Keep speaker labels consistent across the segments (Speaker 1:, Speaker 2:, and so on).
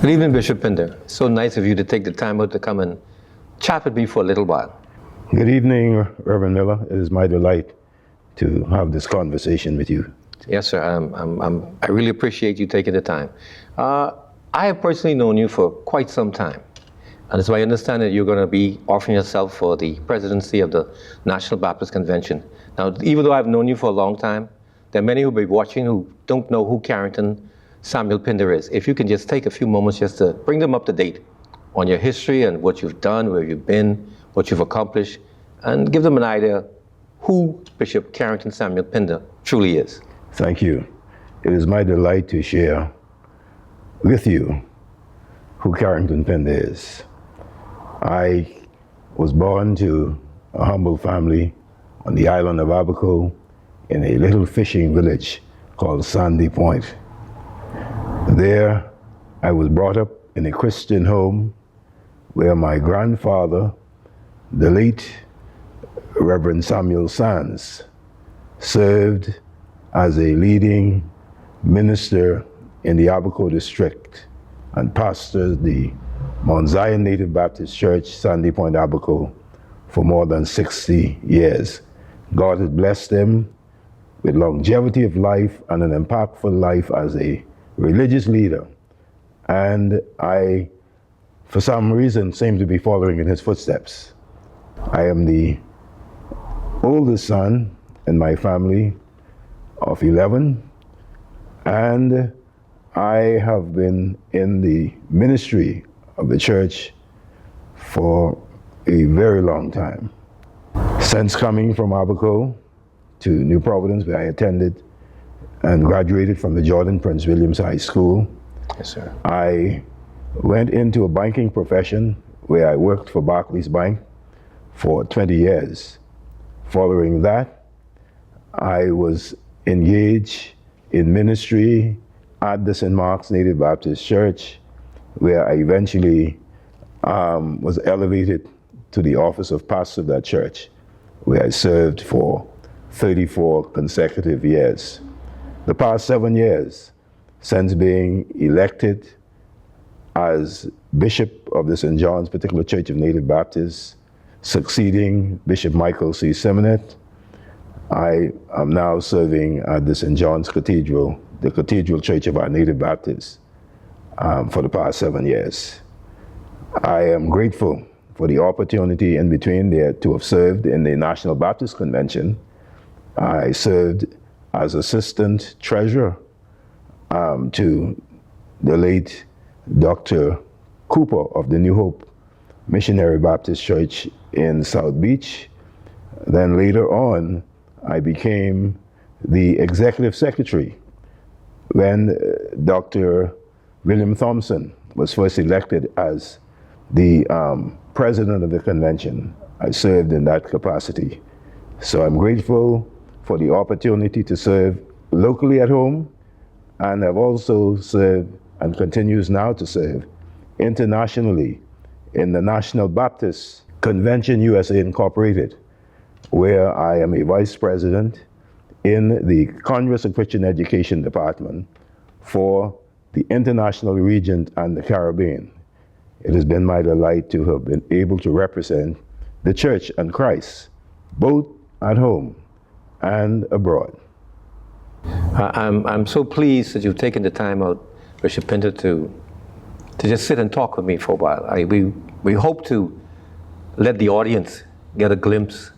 Speaker 1: Good evening, Bishop Pinder. So nice of you to take the time out to come and chat with me for a little while.
Speaker 2: Good evening, Reverend Miller. It is my delight to have this conversation with you.
Speaker 1: Yes, sir. I really appreciate you taking the time. I have personally known you for quite some time. And it's my understanding that you're going to be offering yourself for the presidency of the National Baptist Convention. Now, even though I've known you for a long time, there are many who will be watching who don't know who Carrington Samuel Pinder is. If you can just take a few moments just to bring them up to date on your history and what you've done, where you've been, what you've accomplished, and give them an idea who Bishop Carrington Samuel Pinder truly is.
Speaker 2: Thank you. It is my delight to share with you who Carrington Pinder is. I was born to a humble family on the island of Abaco in a little fishing village called Sandy Point. There, I was brought up in a Christian home where my grandfather, the late Reverend Samuel Sands, served as a leading minister in the Abaco district and pastored the Mount Zion Native Baptist Church, Sandy Point, Abaco, for more than 60 years. God has blessed him with longevity of life and an impactful life as a religious leader. And I, for some reason, seem to be following in his footsteps. I am the oldest son in my family of 11, and I have been in the ministry of the church for a very long time. Since coming from Abaco to New Providence, where I attended and graduated from the Jordan Prince Williams High School.
Speaker 1: Yes, sir.
Speaker 2: I went into a banking profession where I worked for Barclays Bank for 20 years. Following that, I was engaged in ministry at the St. Mark's Native Baptist Church, where I eventually was elevated to the office of pastor of that church, where I served for 34 consecutive years. The past 7 years, since being elected as Bishop of the St. John's Particular Church of Native Baptists, succeeding Bishop Michael C. Simonet, I am now serving at the St. John's Cathedral, the Cathedral Church of our Native Baptists, for the past 7 years. I am grateful for the opportunity in between there to have served in the National Baptist Convention. I served as assistant treasurer to the late Dr. Cooper of the New Hope Missionary Baptist Church in South Beach. Then later on, I became the executive secretary when Dr. William Thompson was first elected as the president of the convention. I served in that capacity. So I'm grateful for the opportunity to serve locally at home, and have also served and continues now to serve internationally in the National Baptist Convention USA Incorporated, where I am a vice president in the Congress of Christian Education Department for the international region and the Caribbean. It has been my delight to have been able to represent the church and Christ, both at home and abroad.
Speaker 1: I'm so pleased that you've taken the time out, Bishop Pinder, to just sit and talk with me for a while. We hope to let the audience get a glimpse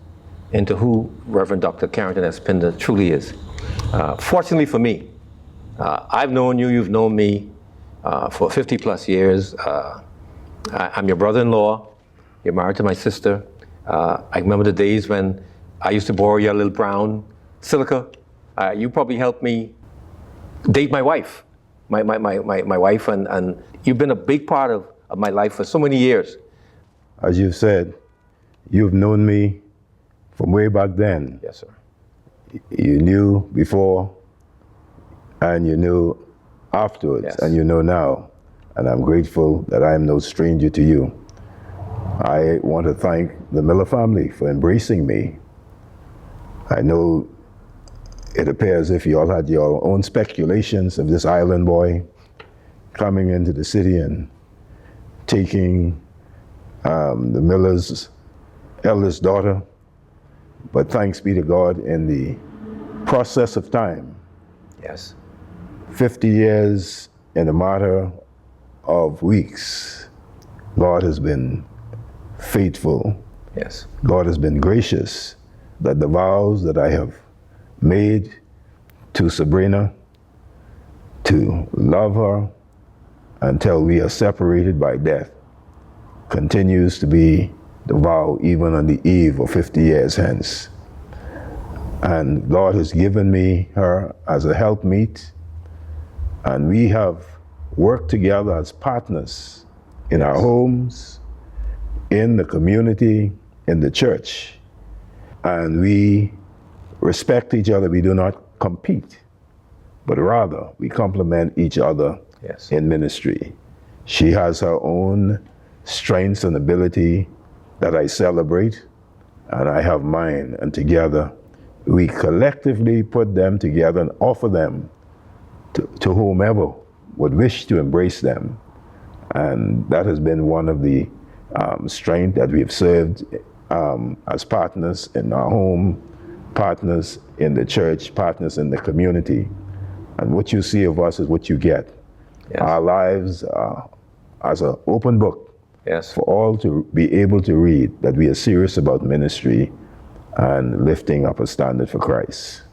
Speaker 1: into who Reverend Dr. Carrington S. Pinder truly is. Fortunately for me, I've known you, you've known me for 50 plus years. I'm your brother-in-law, you're married to my sister. I remember the days when I used to borrow your little brown Silica. You probably helped me date my wife, my wife, and you've been a big part of my life for so many years.
Speaker 2: As you've said, you've known me from way back then.
Speaker 1: Yes, sir.
Speaker 2: You knew before, and you knew afterwards,
Speaker 1: Yes.
Speaker 2: and you know now. And I'm grateful that I am no stranger to you. I want to thank the Miller family for embracing me. I know it appears as if you all had your own speculations of this island boy coming into the city and taking the miller's eldest daughter. But thanks be to God, in the process of time,
Speaker 1: Yes.
Speaker 2: 50 years in a matter of weeks, God has been faithful.
Speaker 1: Yes.
Speaker 2: God has been gracious, that the vows that I have made to Sabrina, to love her until we are separated by death, continues to be the vow even on the eve of 50 years hence. And God has given me her as a helpmeet, and we have worked together as partners in our homes, in the community, in the church. And we respect each other. We do not compete, but rather we complement each other
Speaker 1: Yes.
Speaker 2: in ministry. She has her own strengths and ability that I celebrate, and I have mine, and together we collectively put them together and offer them to whomever would wish to embrace them. And that has been one of the strengths that we've served as partners in our home, partners in the church, partners in the community. And what you see of us is what you get.
Speaker 1: Yes.
Speaker 2: Our lives are as an open book,
Speaker 1: Yes.
Speaker 2: for all to be able to read that we are serious about ministry and lifting up a standard for Christ.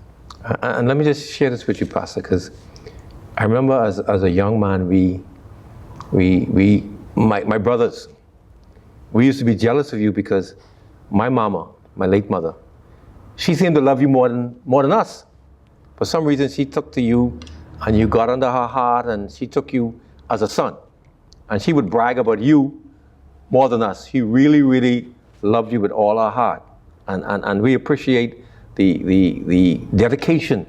Speaker 1: And let me just share this with you, Pastor, because I remember as a young man, my brothers, we used to be jealous of you because my mama, my late mother, she seemed to love you more than us. For some reason, she took to you, and you got under her heart, and she took you as a son. And she would brag about you more than us. She really, really loved you with all her heart. And we appreciate the dedication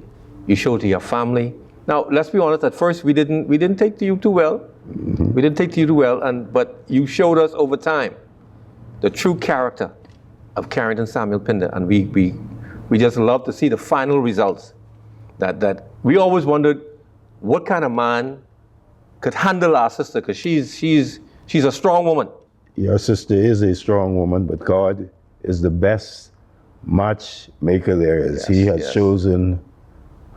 Speaker 1: you show to your family. Now, let's be honest, at first we didn't take to you too well. Mm-hmm. We didn't take to you too well, but you showed us over time the true character of Carrington Samuel Pinder, and we just love to see the final results. That we always wondered what kind of man could handle our sister, because she's a strong woman.
Speaker 2: Your sister is a strong woman, but God is the best matchmaker there is.
Speaker 1: Yes,
Speaker 2: He has
Speaker 1: yes.
Speaker 2: chosen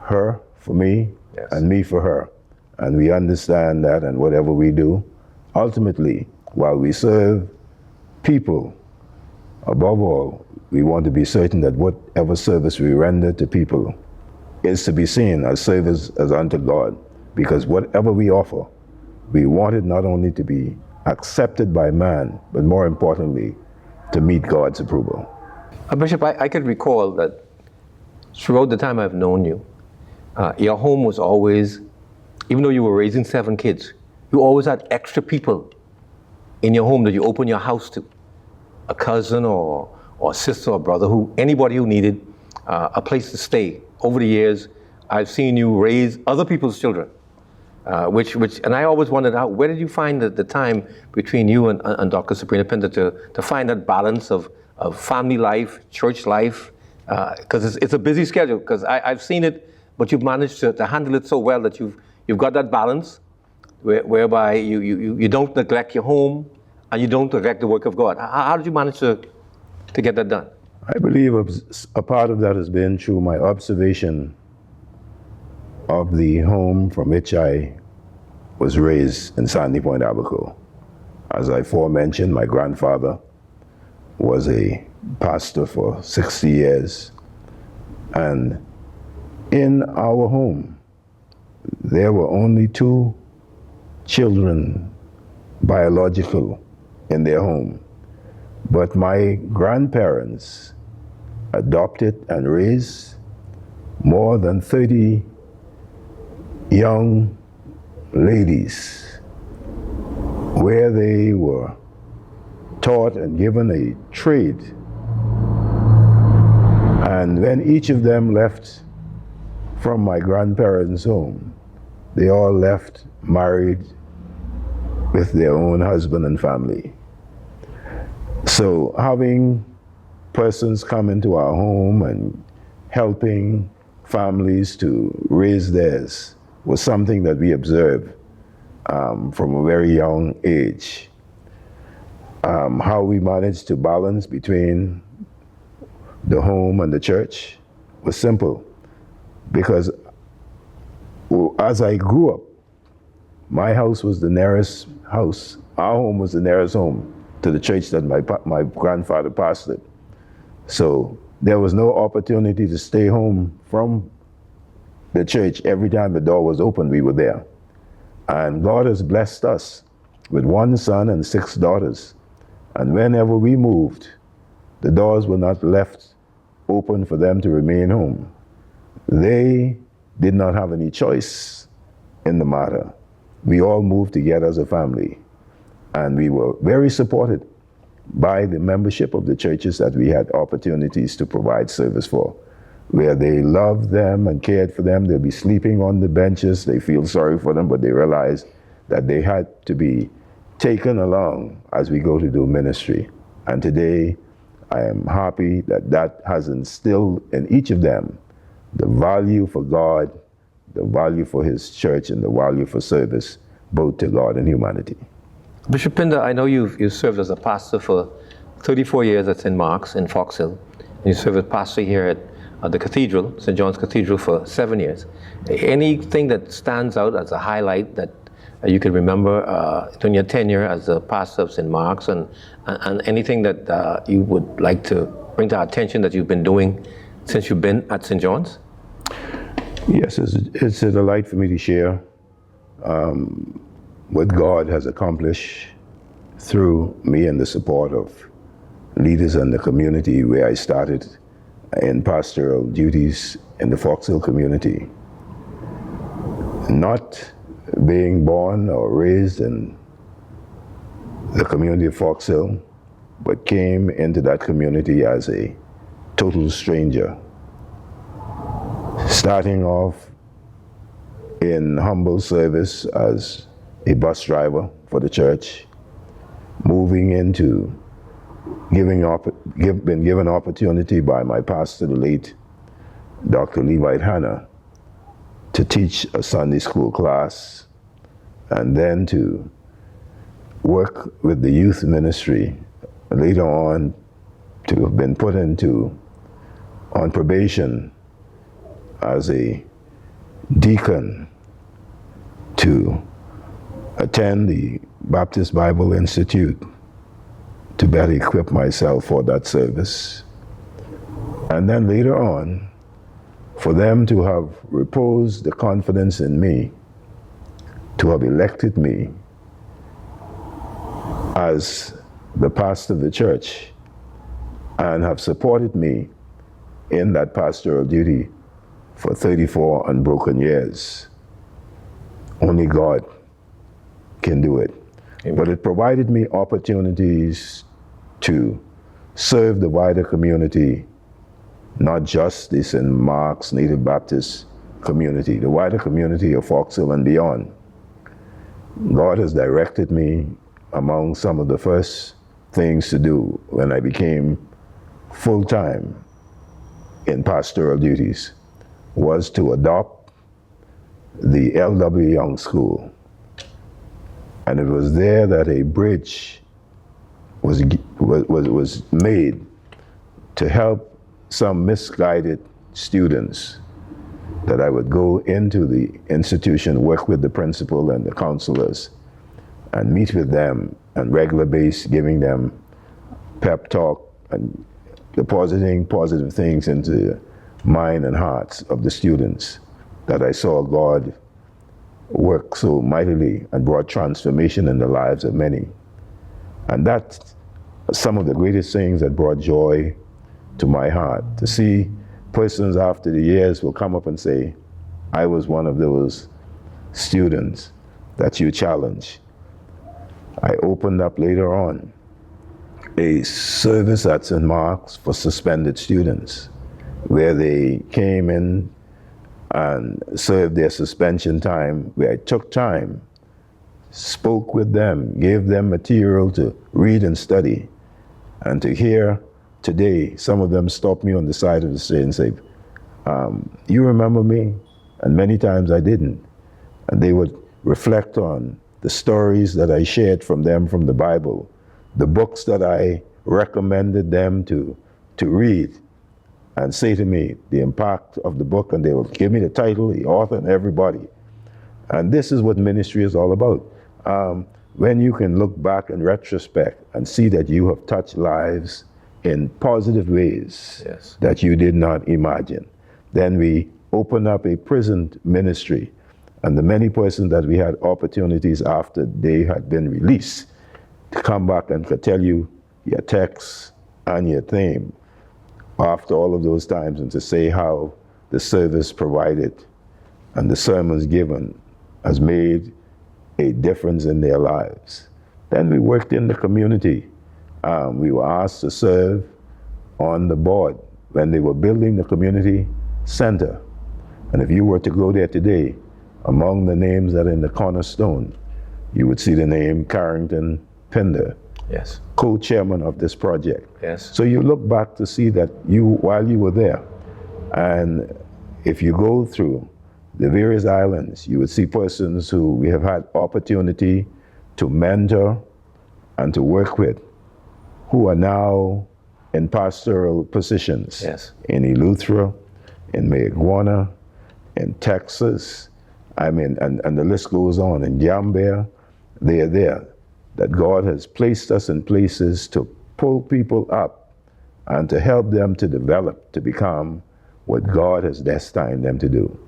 Speaker 2: her for me,
Speaker 1: Yes.
Speaker 2: and me for her. And we understand that, and whatever we do, ultimately, while we serve people, above all, we want to be certain that whatever service we render to people is to be seen as service as unto God. Because whatever we offer, we want it not only to be accepted by man, but more importantly, to meet God's approval.
Speaker 1: Bishop, I could recall that throughout the time I've known you, your home was always, even though you were raising 7 kids, you always had extra people in your home that you open your house to. A cousin or sister or brother, anybody who needed a place to stay. Over the years, I've seen you raise other people's children, and I always wondered, where did you find the time between you and Dr. Sabrina Pinder to find that balance of family life, church life? Because it's a busy schedule, because I've seen it, but you've managed to handle it so well that you've got that balance whereby you don't neglect your home and you don't neglect the work of God. How did you manage to get that done?
Speaker 2: I believe a part of that has been through my observation of the home from which I was raised in Sandy Point, Abaco. As I aforementioned, my grandfather was a pastor for 60 years. And in our home, there were only 2 children, biological, in their home. But my grandparents adopted and raised more than 30 young ladies, where they were taught and given a trade. And when each of them left from my grandparents' home, they all left married with their own husband and family. So having persons come into our home and helping families to raise theirs was something that we observed from a very young age. How we managed to balance between the home and the church was simple, because as I grew up, my house was the nearest house. Our home was the nearest home to the church that my grandfather pastored. So there was no opportunity to stay home from the church. Every time the door was open, we were there. And God has blessed us with 1 son and 6 daughters. And whenever we moved, the doors were not left open for them to remain home. They did not have any choice in the matter. We all moved together as a family. And we were very supported by the membership of the churches that we had opportunities to provide service for, where they loved them and cared for them. They'll be sleeping on the benches. They feel sorry for them, but they realize that they had to be taken along as we go to do ministry. And today, I am happy that that has instilled in each of them the value for God, the value for His church, and the value for service, both to God and humanity.
Speaker 1: Bishop Pinder, I know you've served as a pastor for 34 years at St. Mark's in Fox Hill. And you served as pastor here at the cathedral, St. John's Cathedral, for 7 years. Anything that stands out as a highlight that you can remember during your tenure as a pastor of St. Mark's, and anything that you would like to bring to our attention that you've been doing since you've been at St. John's?
Speaker 2: Yes, it's a delight for me to share what God has accomplished through me and the support of leaders in the community where I started in pastoral duties in the Fox Hill community. Not being born or raised in the community of Fox Hill, but came into that community as a total stranger. Starting off in humble service as a bus driver for the church, moving into been given opportunity by my pastor, the late Dr. Levite Hanna, to teach a Sunday school class, and then to work with the youth ministry. Later on, to have been put on probation as a deacon, to attend the Baptist Bible Institute to better equip myself for that service. And then later on, for them to have reposed the confidence in me, to have elected me as the pastor of the church, and have supported me in that pastoral duty for 34 unbroken years. Only God can do it.
Speaker 1: Amen.
Speaker 2: But it provided me opportunities to serve the wider community, not just the St. Mark's Native Baptist community, the wider community of Fox Hill and beyond. God has directed me among some of the first things to do when I became full-time in pastoral duties was to adopt the L.W. Young School. And it was there that a bridge was made to help some misguided students, that I would go into the institution, work with the principal and the counselors, and meet with them on regular basis, giving them pep talk and depositing positive things into the mind and hearts of the students, that I saw God work so mightily and brought transformation in the lives of many. And that's some of the greatest things that brought joy to my heart, to see persons after the years will come up and say, I was one of those students that you challenged. I opened up later on a service at St. Mark's for suspended students, where they came in and served their suspension time, where I took time, spoke with them, gave them material to read and study, and to hear today, some of them stopped me on the side of the street and say, you remember me? And many times I didn't. And they would reflect on the stories that I shared from them from the Bible, the books that I recommended them to read, and say to me the impact of the book, and they will give me the title, the author, and everybody. And this is what ministry is all about. When you can look back in retrospect and see that you have touched lives in positive ways
Speaker 1: Yes.
Speaker 2: that you did not imagine, then we open up a prison ministry. And the many persons that we had opportunities after they had been released to come back and could tell you your text and your theme after all of those times, and to say how the service provided and the sermons given has made a difference in their lives. Then we worked in the community. We were asked to serve on the board when they were building the community center. And if you were to go there today, among the names that are in the cornerstone, you would see the name Carrington Pinder,
Speaker 1: Yes.
Speaker 2: co-chairman of this project.
Speaker 1: Yes.
Speaker 2: So you look back to see that while you were there, and if you go through the various islands, you would see persons who we have had opportunity to mentor and to work with, who are now in pastoral positions.
Speaker 1: Yes.
Speaker 2: In Eleuthera, in Mayaguana, in Texas, and the list goes on. In Gambia, they are there. That God has placed us in places to pull people up and to help them to develop, to become what God has destined them to do.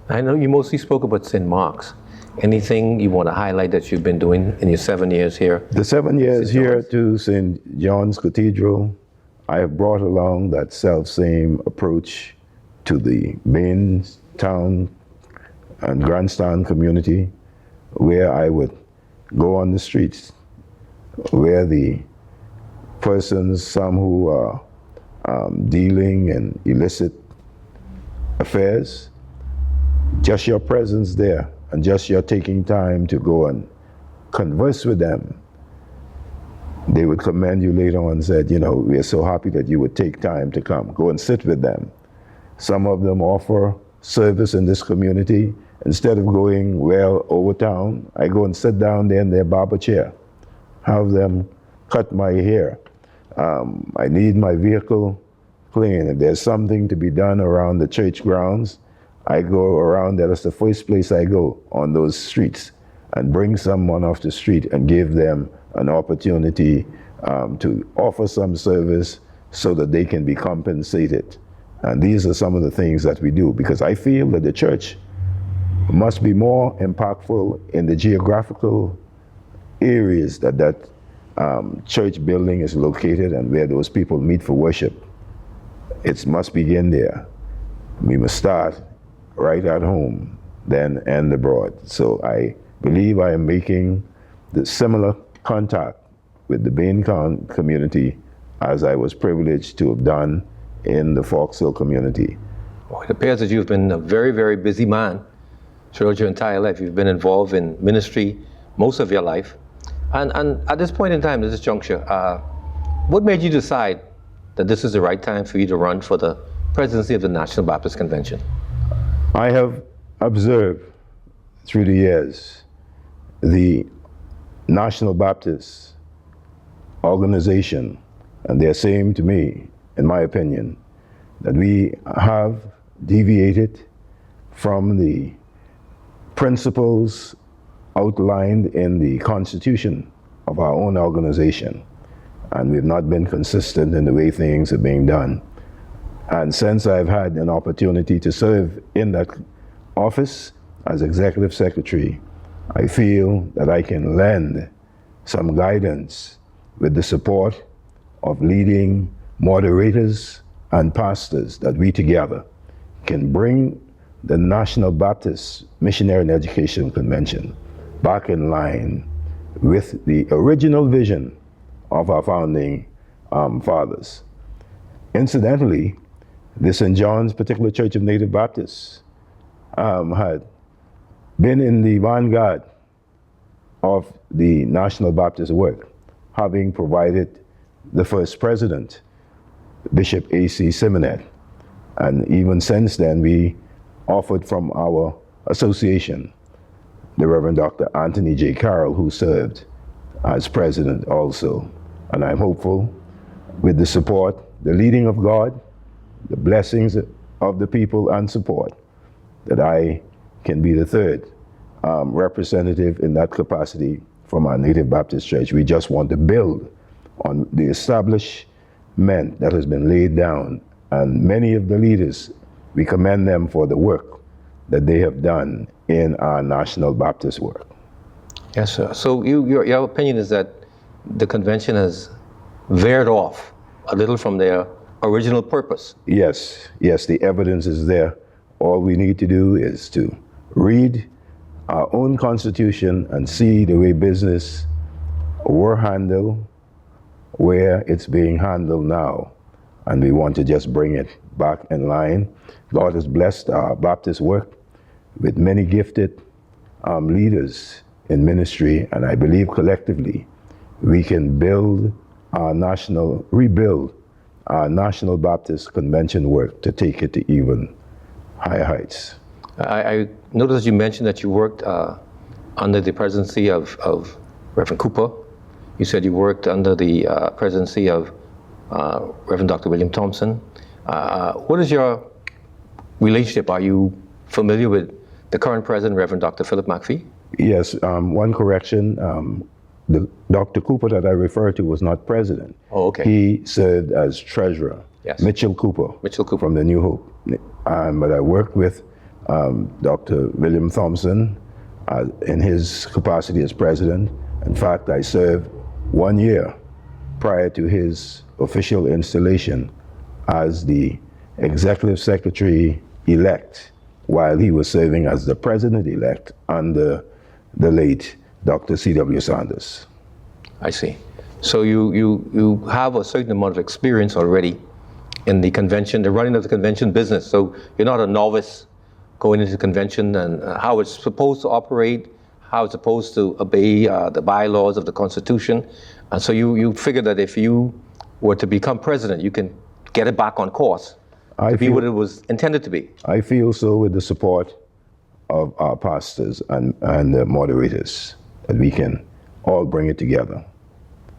Speaker 1: I know you mostly spoke about St. Mark's. Anything you want to highlight that you've been doing in your 7 years here?
Speaker 2: The 7 years
Speaker 1: St.
Speaker 2: here
Speaker 1: John's.
Speaker 2: to St. John's Cathedral, I have brought along that self-same approach to the main town and grandstand community, where I would go on the streets, where the persons, some who are dealing in illicit affairs, just your presence there and just your taking time to go and converse with them, they would commend you later on and said, we are so happy that you would take time to come. Go and sit with them. Some of them offer service in this community. Instead of going well over town, I go and sit down there in their barber chair, have them cut my hair. I need my vehicle clean. If there's something to be done around the church grounds, I go around there. That's the first place I go, on those streets, and bring someone off the street and give them an opportunity to offer some service so that they can be compensated. And these are some of the things that we do, because I feel that the church must be more impactful in the geographical areas that church building is located and where those people meet for worship. It must begin there. We must start right at home, then end abroad. So I believe I am making the similar contact with the Bain community as I was privileged to have done in the Foxhill community.
Speaker 1: Well, it appears that you've been a very, very busy man throughout your entire life. You've been involved in ministry most of your life. And at this point in time, at this juncture, what made you decide that this is the right time for you to run for the presidency of the National Baptist Convention?
Speaker 2: I have observed through the years the National Baptist organization, and they're saying to me, in my opinion, that we have deviated from the principles outlined in the constitution of our own organization, and we've not been consistent in the way things are being done. And since I've had an opportunity to serve in that office as executive secretary, I feel that I can lend some guidance with the support of leading moderators and pastors, that we together can bring the National Baptist Missionary and Education Convention back in line with the original vision of our founding fathers. Incidentally, the St. John's Particular Church of Native Baptists had been in the vanguard of the National Baptist work, having provided the first president, Bishop A.C. Simonet. And even since then, we offered from our association the Reverend Dr. Anthony J. Carroll, who served as president also. And I'm hopeful, with the support, the leading of God, the blessings of the people and support, that I can be the third representative in that capacity from our Native Baptist Church. We just want to build on the establishment that has been laid down, and many of the leaders, we commend them for the work that they have done in our national Baptist work.
Speaker 1: Yes, sir. So your opinion is that the convention has veered off a little from their original purpose?
Speaker 2: Yes, the evidence is there. All we need to do is to read our own Constitution and see the way business were handled, where it's being handled now. And we want to just bring it back in line. God has blessed our Baptist work with many gifted leaders in ministry, and I believe collectively we can rebuild our national Baptist convention work to take it to even higher heights.
Speaker 1: I noticed you mentioned that you worked under the presidency of Reverend Cooper. You said you worked under the presidency of Reverend Dr. William Thompson. What is your relationship? Are you familiar with the current president, Reverend Dr. Philip McPhee?
Speaker 2: Yes, one correction. The Dr. Cooper that I refer to was not president.
Speaker 1: Oh, okay.
Speaker 2: He served as treasurer.
Speaker 1: Yes.
Speaker 2: Mitchell Cooper. From the New Hope. But I worked with Dr. William Thompson in his capacity as president. In fact, I served 1 year prior to his official installation as the executive secretary-elect while he was serving as the president-elect under the late Dr. C.W. Sanders.
Speaker 1: I see. So you have a certain amount of experience already in the convention, the running of the convention business. So you're not a novice going into the convention and how it's supposed to operate, how it's supposed to obey the bylaws of the Constitution. And so you figure that if you were to become president, you can get it back on course to be what it was intended to be. I
Speaker 2: feel so, with the support of our pastors and the moderators, that we can all bring it together.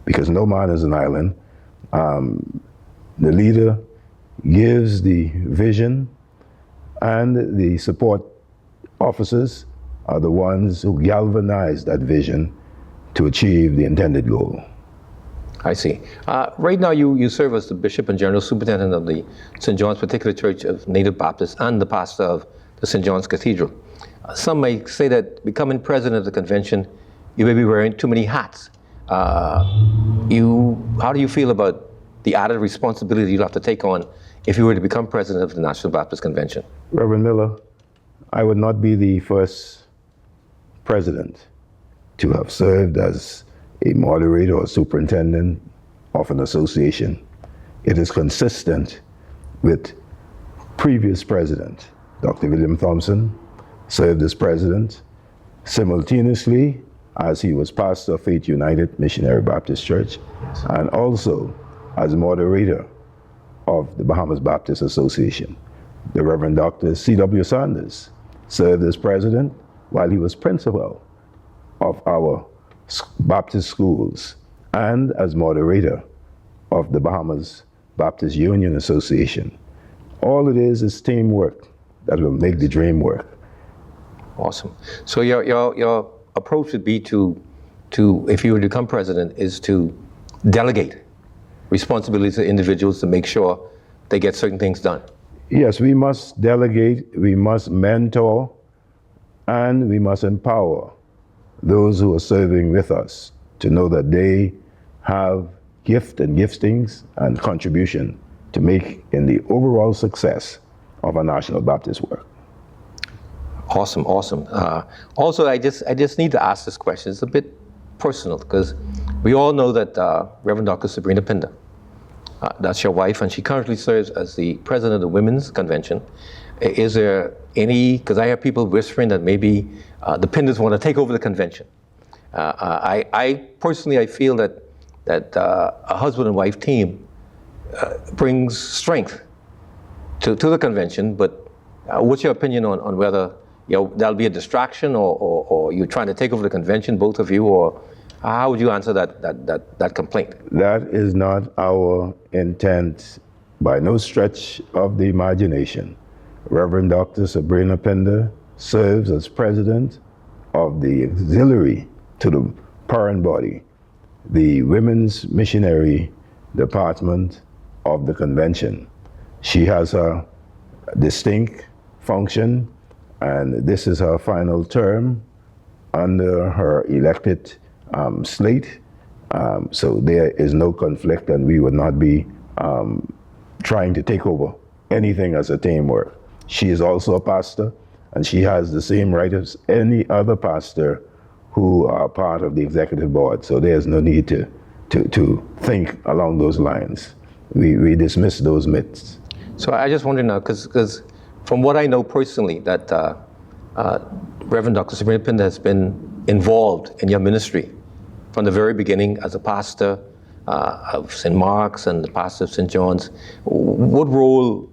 Speaker 2: Because no man is an island. The leader gives the vision, and the support officers are the ones who galvanize that vision to achieve the intended goal.
Speaker 1: I see. Right now you serve as the Bishop and General Superintendent of the St. John's Particular Church of Native Baptists and the pastor of the St. John's Cathedral. Some may say that becoming president of the convention, you may be wearing too many hats. How do you feel about the added responsibility you'll have to take on if you were to become president of the National Baptist Convention?
Speaker 2: Reverend Miller, I would not be the first president to have served as a moderator or superintendent of an association. It is consistent with previous president. Dr. William Thompson served as president simultaneously as he was pastor of Faith United Missionary Baptist Church, and also as moderator of the Bahamas Baptist Association. The Reverend Dr. C.W. Sanders served as president while he was principal of our Baptist schools and as moderator of the Bahamas Baptist Union Association. All it is teamwork that will make the dream work.
Speaker 1: Awesome. So your approach would be to if you were to become president, is to delegate responsibilities to individuals to make sure they get certain things done.
Speaker 2: Yes, we must delegate, we must mentor, and we must empower those who are serving with us to know that they have gift and giftings and contribution to make in the overall success of our National Baptist work.
Speaker 1: Awesome. Also, I just need to ask this question. It's a bit personal because we all know that Reverend Dr. Sabrina Pinder, that's your wife, and she currently serves as the president of the Women's Convention. Is there any, because I hear people whispering that maybe the Pinders want to take over the convention. I personally feel that a husband and wife team brings strength to the convention, but what's your opinion on whether that'll be a distraction, or you're trying to take over the convention, both of you, or how would you answer that complaint?
Speaker 2: That is not our intent by no stretch of the imagination. Reverend Dr. Sabrina Pinder serves as president of the auxiliary to the parent body, the Women's Missionary Department of the convention. She has a distinct function, and this is her final term under her elected slate. So there is no conflict, and we would not be trying to take over anything as a team work. She is also a pastor, and she has the same right as any other pastor who are part of the executive board. So there's no need to think along those lines. We dismiss those myths.
Speaker 1: So I just wonder now, because from what I know personally, that Reverend Dr. Sabrina Pinder has been involved in your ministry from the very beginning as a pastor of St. Mark's and the pastor of St. John's. What role,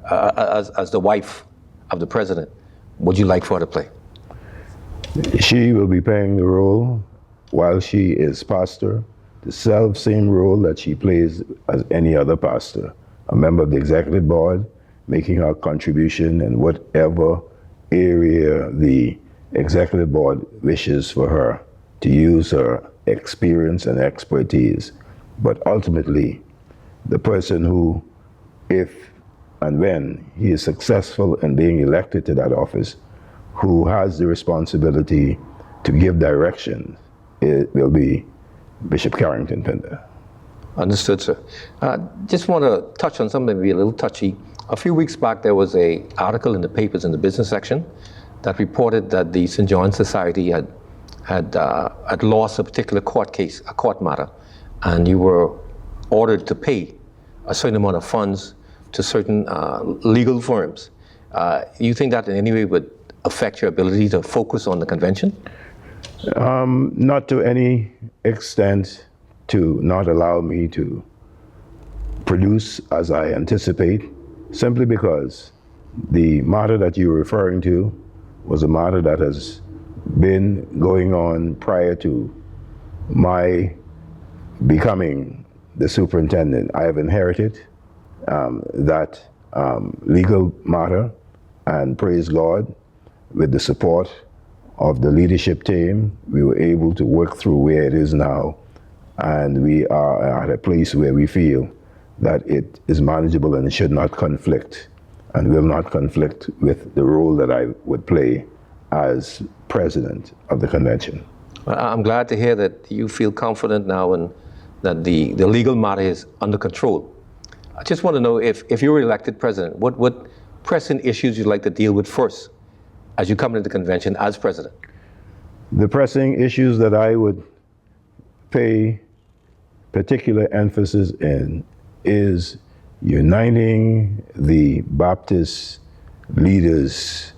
Speaker 1: as the wife of the president, would you like for her to play?
Speaker 2: She will be playing the role while she is pastor, the same role that she plays as any other pastor, a member of the executive board, making her contribution in whatever area the executive board wishes for her to use her experience and expertise. But ultimately, the person who, if and when he is successful in being elected to that office, who has the responsibility to give direction, it will be Bishop Carrington Pinder.
Speaker 1: Understood, sir. Just want to touch on something maybe a little touchy. A few weeks back, there was an article in the papers in the business section that reported that the St. John's Society had lost a particular court case, a court matter, and you were ordered to pay a certain amount of funds to certain legal firms. You think that in any way would affect your ability to focus on the convention?
Speaker 2: Not to any extent to not allow me to produce as I anticipate, simply because the matter that you're referring to was a matter that has been going on prior to my becoming the superintendent. I have inherited that legal matter, and praise God, with the support of the leadership team, we were able to work through where it is now, and we are at a place where we feel that it is manageable and it should not conflict, and will not conflict with the role that I would play as president of the convention.
Speaker 1: I'm glad to hear that you feel confident now and that the legal matter is under control. I just want to know, if you were elected president, what pressing issues you'd like to deal with first as you come into the convention as president?
Speaker 2: The pressing issues that I would pay particular emphasis in is uniting the Baptist leaders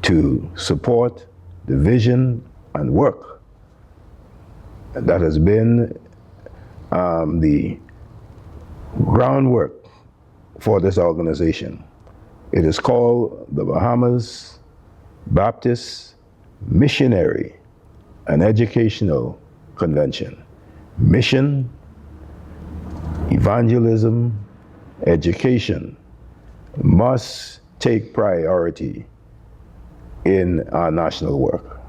Speaker 2: to support the vision and work that has been the groundwork for this organization. It is called the Bahamas Baptist Missionary and Educational Convention. Mission, evangelism, education must take priority in our national work.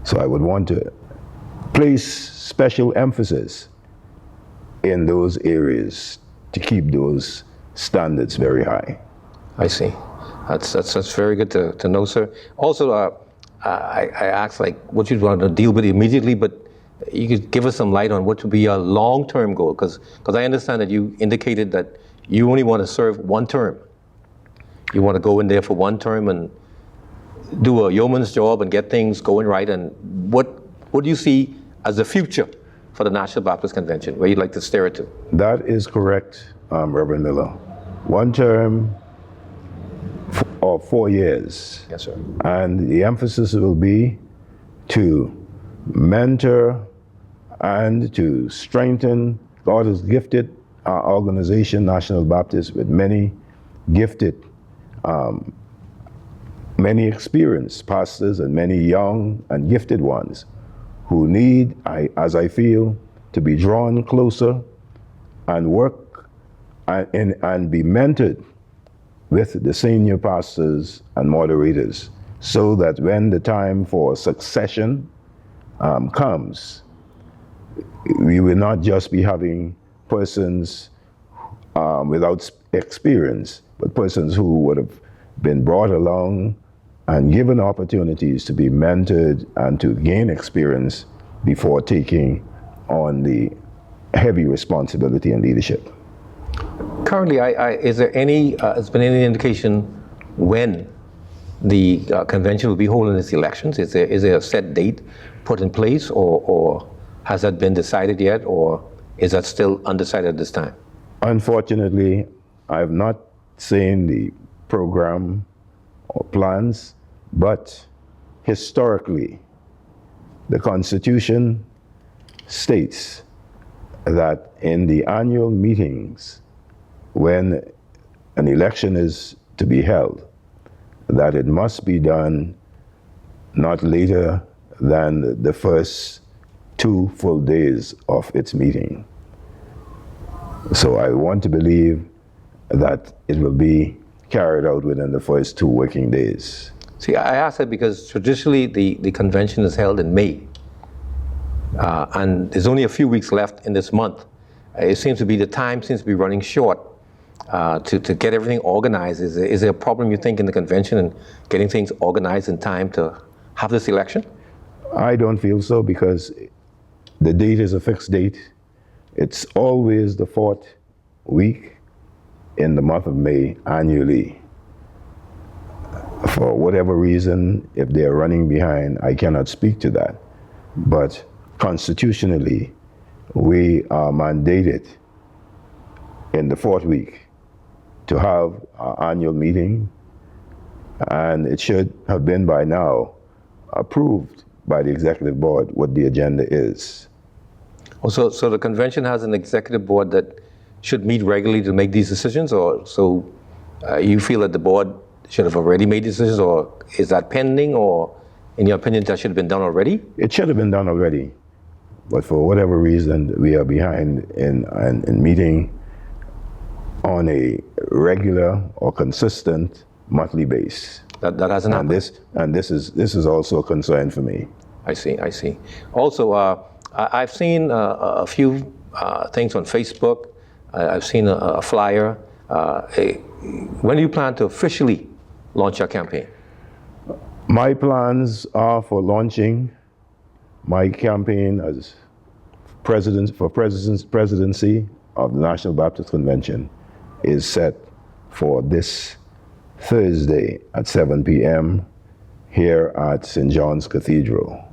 Speaker 2: So I would want to place special emphasis in those areas to keep those standards very high.
Speaker 1: I see. That's very good to know, sir. Also, I asked what you'd want to deal with immediately, but you could give us some light on what would be a long-term goal, because I understand that you indicated that you only want to serve one term. You want to go in there for one term and do a yeoman's job and get things going right. And what do you see as the future for the National Baptist Convention, where you'd like to steer it to?
Speaker 2: That is correct, Reverend Miller. One term of 4 years.
Speaker 1: Yes, sir.
Speaker 2: And the emphasis will be to mentor and to strengthen. God has gifted our organization, National Baptist, with many gifted many experienced pastors and many young and gifted ones who need, as I feel, to be drawn closer and work and be mentored with the senior pastors and moderators, so that when the time for succession comes, we will not just be having persons without experience, but persons who would have been brought along and given opportunities to be mentored and to gain experience before taking on the heavy responsibility and leadership.
Speaker 1: Currently, is there has been any indication when the convention will be holding its elections? Is there a set date put in place, or has that been decided yet, or is that still undecided at this time?
Speaker 2: Unfortunately, I have not seen the program or plans, but historically, the Constitution states that in the annual meetings, when an election is to be held, that it must be done not later than the first 2 full days of its meeting. So I want to believe that it will be carried out within the first 2 working days.
Speaker 1: See, I ask that because traditionally the convention is held in May, and there's only a few weeks left in this month. It seems to be, the time seems to be running short to get everything organized. Is there a problem, you think, in the convention and getting things organized in time to have this election?
Speaker 2: I don't feel so, because the date is a fixed date. It's always the 4th week in the month of May annually. For whatever reason, if they're running behind, I cannot speak to that. But constitutionally, we are mandated in the 4th week to have our annual meeting, and it should have been by now approved by the executive board what the agenda is.
Speaker 1: Oh, so the convention has an executive board that should meet regularly to make these decisions, or so you feel that the board should have already made decisions, or is that pending, or in your opinion that should have been done already?
Speaker 2: It should have been done already, but for whatever reason we are behind in meeting on a regular or consistent monthly base.
Speaker 1: That hasn't happened.
Speaker 2: And this is also a concern for me.
Speaker 1: I see. Also, I've seen a few things on Facebook. I've seen a flyer. When do you plan to officially launch your campaign?
Speaker 2: My plans are for launching my campaign as presidency of the National Baptist Convention is set for this Thursday at 7 p.m. here at St. John's Cathedral,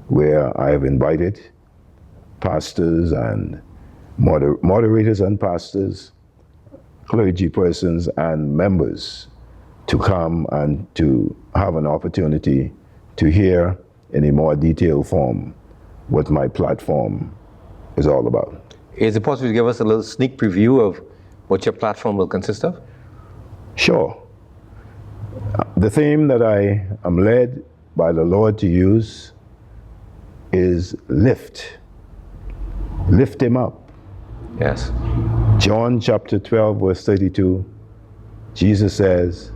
Speaker 2: where I have invited pastors and moderators and pastors, clergy persons and members to come and to have an opportunity to hear in a more detailed form what my platform is all about.
Speaker 1: Is it possible to give us a little sneak preview of what your platform will consist of?
Speaker 2: Sure. The theme that I am led by the Lord to use is lift. Lift him up.
Speaker 1: Yes.
Speaker 2: John chapter 12, verse 32, Jesus says,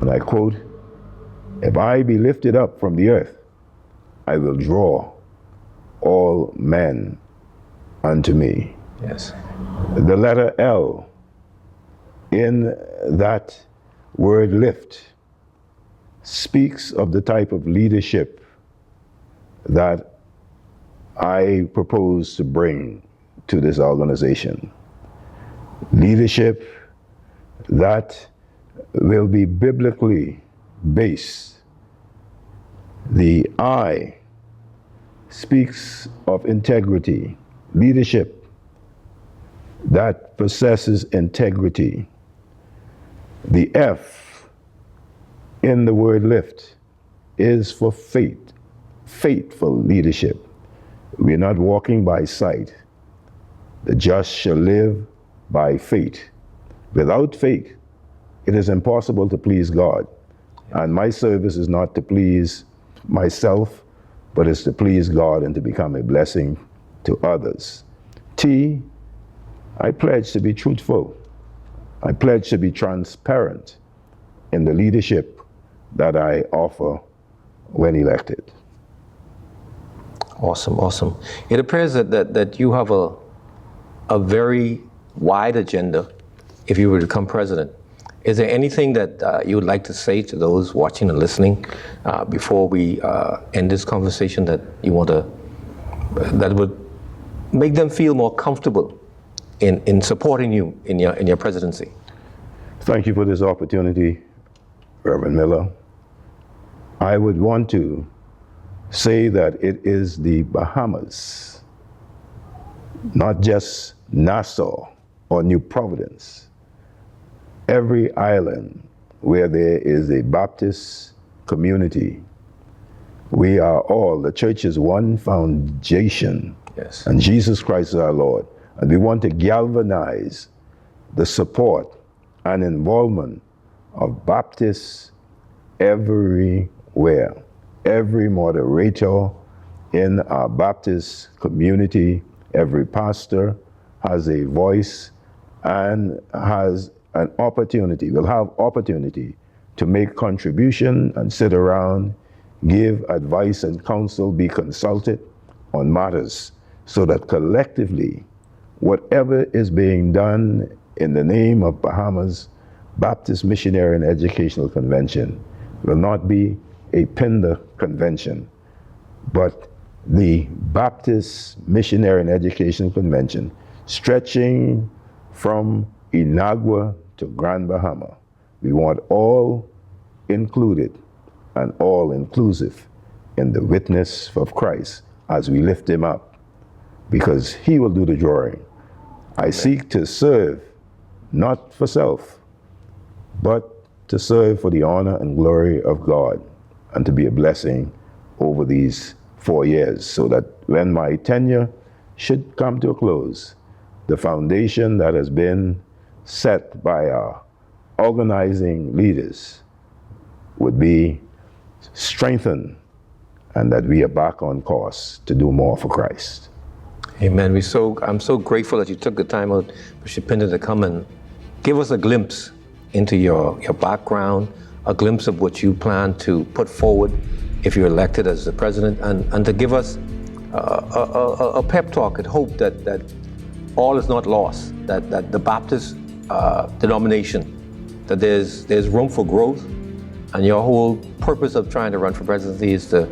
Speaker 2: and I quote, "If I be lifted up from the earth, I will draw all men unto me."
Speaker 1: Yes.
Speaker 2: The letter L in that word lift speaks of the type of leadership that I propose to bring to this organization. Leadership that will be biblically based. The I speaks of integrity, leadership that possesses integrity. The F in the word lift is for faith, faithful leadership. We're not walking by sight. The just shall live by faith. Without faith, it is impossible to please God. And my service is not to please myself, but it's to please God and to become a blessing to others. T, I pledge to be truthful. I pledge to be transparent in the leadership that I offer when elected.
Speaker 1: Awesome, awesome. It appears that you have a very wide agenda if you were to become president. Is there anything that you would like to say to those watching and listening before we end this conversation that you want to, that would make them feel more comfortable in supporting you in your presidency?
Speaker 2: Thank you for this opportunity, Reverend Miller. I would want to say that it is the Bahamas, not just Nassau or New Providence. Every island where there is a Baptist community, we are all, the church is one foundation.
Speaker 1: Yes.
Speaker 2: And Jesus Christ is our Lord. And we want to galvanize the support and involvement of Baptists everywhere. Every moderator in our Baptist community, every pastor has a voice and has an opportunity, will have opportunity to make contribution and sit around, give advice and counsel, be consulted on matters, so that collectively, whatever is being done in the name of Bahamas Baptist Missionary and Educational Convention will not be a Pinder convention, but the Baptist Missionary and Educational Convention stretching from Inagua to Grand Bahama. We want all included and all inclusive in the witness of Christ as we lift him up, because he will do the drawing. I seek to serve, not for self, but to serve for the honor and glory of God and to be a blessing over these 4 years, so that when my tenure should come to a close, the foundation that has been set by our organizing leaders would be strengthened and that we are back on course to do more for Christ.
Speaker 1: Amen. I'm so grateful that you took the time out, Bishop Pinder, to come and give us a glimpse into your background, a glimpse of what you plan to put forward if you're elected as the president, and to give us a pep talk and hope that all is not lost, that the Baptist denomination, that there's room for growth, and your whole purpose of trying to run for presidency is to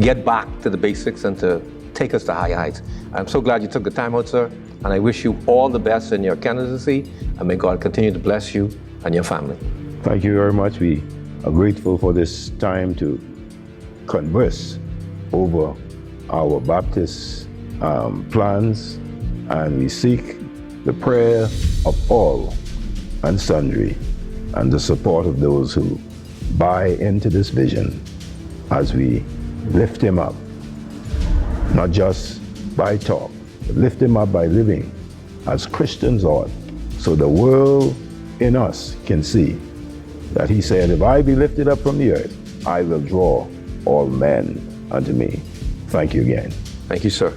Speaker 1: get back to the basics and to take us to high heights. I'm so glad you took the time out, sir, and I wish you all the best in your candidacy, and may God continue to bless you and your family.
Speaker 2: Thank you very much. We are grateful for this time to converse over our Baptist plans, and we seek the prayer of all and sundry and the support of those who buy into this vision as we lift him up, not just by talk, but lift him up by living as Christians ought, so the world in us can see that he said, if I be lifted up from the earth, I will draw all men unto me. Thank you again.
Speaker 1: Thank you, sir.